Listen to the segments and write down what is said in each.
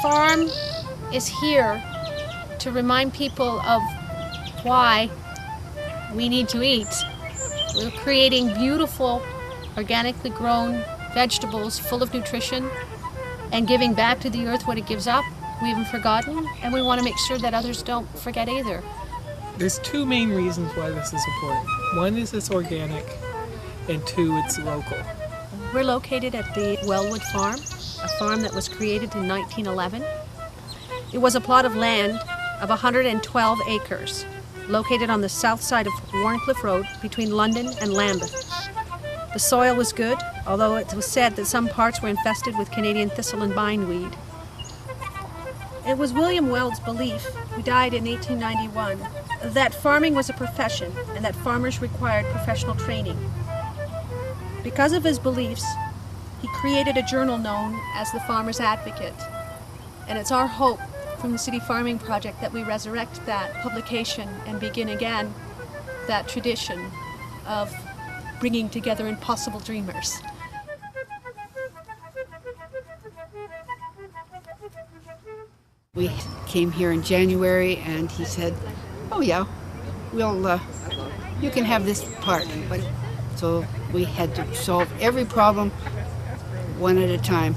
farm is here to remind people of why we need to eat. We're creating beautiful, organically grown vegetables full of nutrition and giving back to the earth what it gives up. We haven't forgotten, and we want to make sure that others don't forget either. There's two main reasons why this is important. One is it's organic, and two, it's local. We're located at the Wellwood Farm, a farm that was created in 1911. It was a plot of land of 112 acres, located on the south side of Warncliffe Road between London and Lambeth. The soil was good, although it was said that some parts were infested with Canadian thistle and bindweed. It was William Weld's belief, who died in 1891, that farming was a profession and that farmers required professional training. Because of his beliefs, he created a journal known as the Farmer's Advocate. And it's our hope from the City Farming Project that we resurrect that publication and begin again that tradition of bringing together impossible dreamers. We came here in January and he said, oh yeah, you can have this part. So we had to solve every problem one at a time,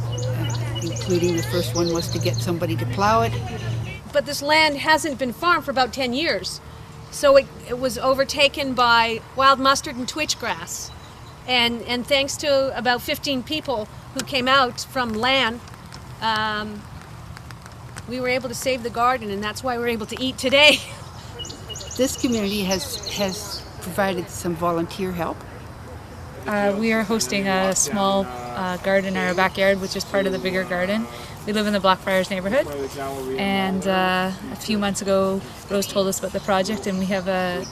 including the first one was to get somebody to plow it. But this land hasn't been farmed for about 10 years. So it was overtaken by wild mustard and twitchgrass. And thanks to about 15 people who came out from land, we were able to save the garden, and that's why we're able to eat today. This community has provided some volunteer help. We are hosting a small garden in our backyard, which is part of the bigger garden. We live in the Blackfriars neighborhood, and a few months ago Rose told us about the project, and we have a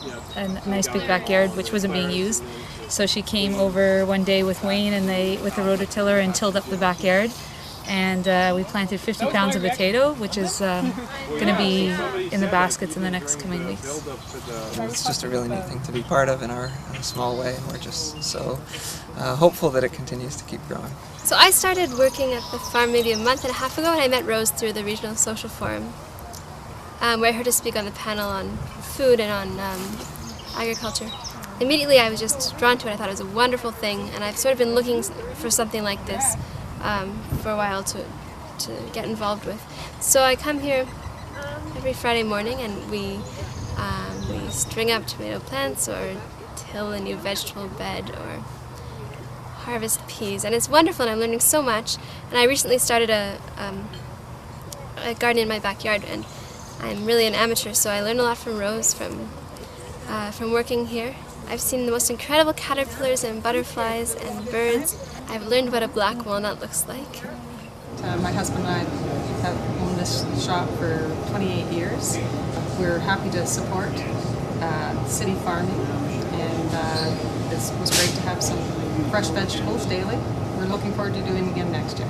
nice big backyard which wasn't being used. So she came over one day with Wayne and with the rototiller and tilled up the backyard. And we planted 50 pounds of potato, which is going to be in the baskets in the next coming weeks. It's just a really neat thing to be part of in a small way, and we're just so hopeful that it continues to keep growing. So I started working at the farm maybe a month and a half ago, and I met Rose through the Regional Social Forum, where I heard her speak on the panel on food and on agriculture. Immediately I was just drawn to it. I thought it was a wonderful thing, and I've sort of been looking for something like this for a while to get involved with. So I come here every Friday morning, and we string up tomato plants or till a new vegetable bed or harvest peas, and it's wonderful, and I'm learning so much. And I recently started a garden in my backyard, and I'm really an amateur, so I learned a lot from Rose from working here. I've seen the most incredible caterpillars and butterflies and birds. I've learned what a black walnut looks like. My husband and I have owned this shop for 28 years. We're happy to support city farming, and this was great to have some fresh vegetables daily. We're looking forward to doing it again next year.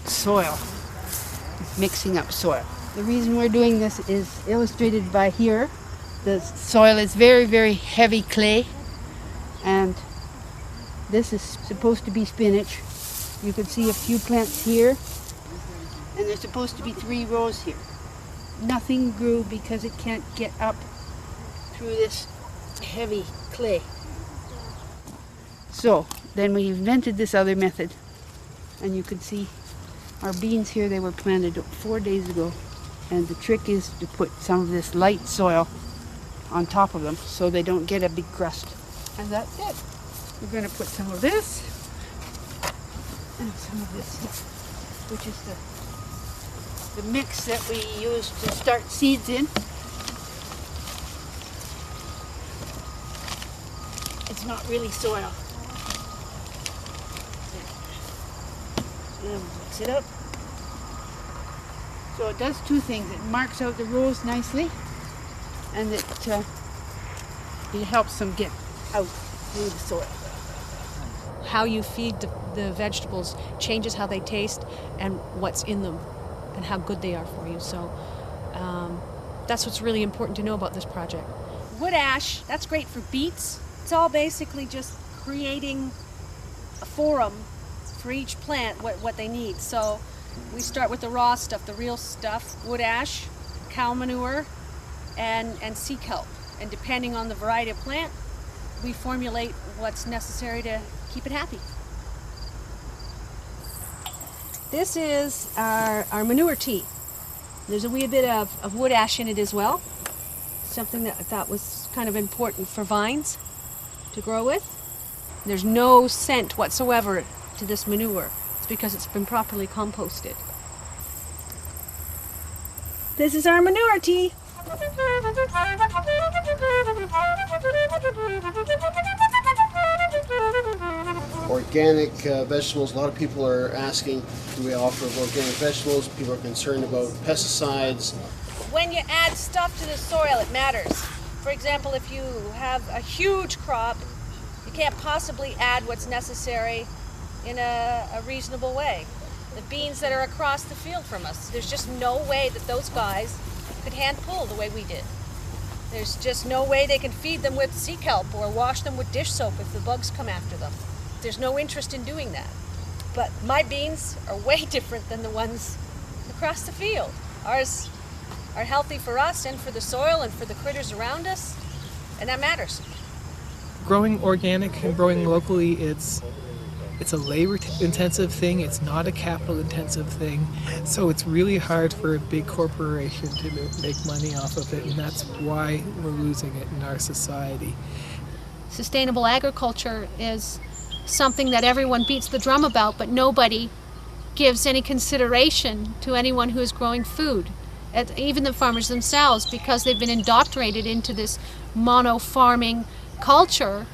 Soil. Mixing up soil. The reason we're doing this is illustrated by here. The soil is very, very heavy clay, and this is supposed to be spinach. You can see a few plants here, and there's supposed to be 3 rows here. Nothing grew because it can't get up through this heavy clay. So then we invented this other method, and you can see our beans here. They were planted 4 days ago, and the trick is to put some of this light soil on top of them so they don't get a big crust. And that's it. We're going to put some of this and some of this here, which is the mix that we use to start seeds in. It's not really soil. And mix it up. So it does 2 things. It marks out the rows nicely, and it helps them get out through the soil. How you feed the vegetables changes how they taste and what's in them and how good they are for you. So that's what's really important to know about this project. Wood ash, that's great for beets. It's all basically just creating a forum for each plant, what they need. So we start with the raw stuff, the real stuff, wood ash, cow manure, and sea kelp. And depending on the variety of plant, we formulate what's necessary to keep it happy. This is our manure tea. There's a wee bit of wood ash in it as well. Something that I thought was kind of important for vines to grow with. There's no scent whatsoever to this manure. It's because it's been properly composted. This is our manure tea. Organic vegetables, a lot of people are asking, do we offer organic vegetables? People are concerned about pesticides. When you add stuff to the soil, it matters. For example, if you have a huge crop, you can't possibly add what's necessary in a reasonable way. The beans that are across the field from us, there's just no way that those guys could hand pull the way we did. There's just no way they can feed them with sea kelp or wash them with dish soap if the bugs come after them. There's no interest in doing that. But my beans are way different than the ones across the field. Ours are healthy for us and for the soil and for the critters around us, and that matters. Growing organic and growing locally, it's a labor-intensive thing, it's not a capital-intensive thing, so it's really hard for a big corporation to make money off of it, and that's why we're losing it in our society. Sustainable agriculture is something that everyone beats the drum about, but nobody gives any consideration to anyone who is growing food. Even the farmers themselves, because they've been indoctrinated into this mono-farming culture,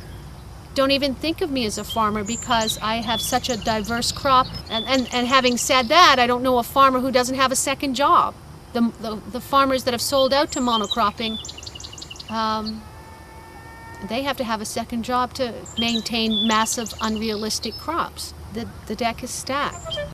don't even think of me as a farmer because I have such a diverse crop. And having said that, I don't know a farmer who doesn't have a second job. The farmers that have sold out to monocropping, they have to have a second job to maintain massive, unrealistic crops. The deck is stacked.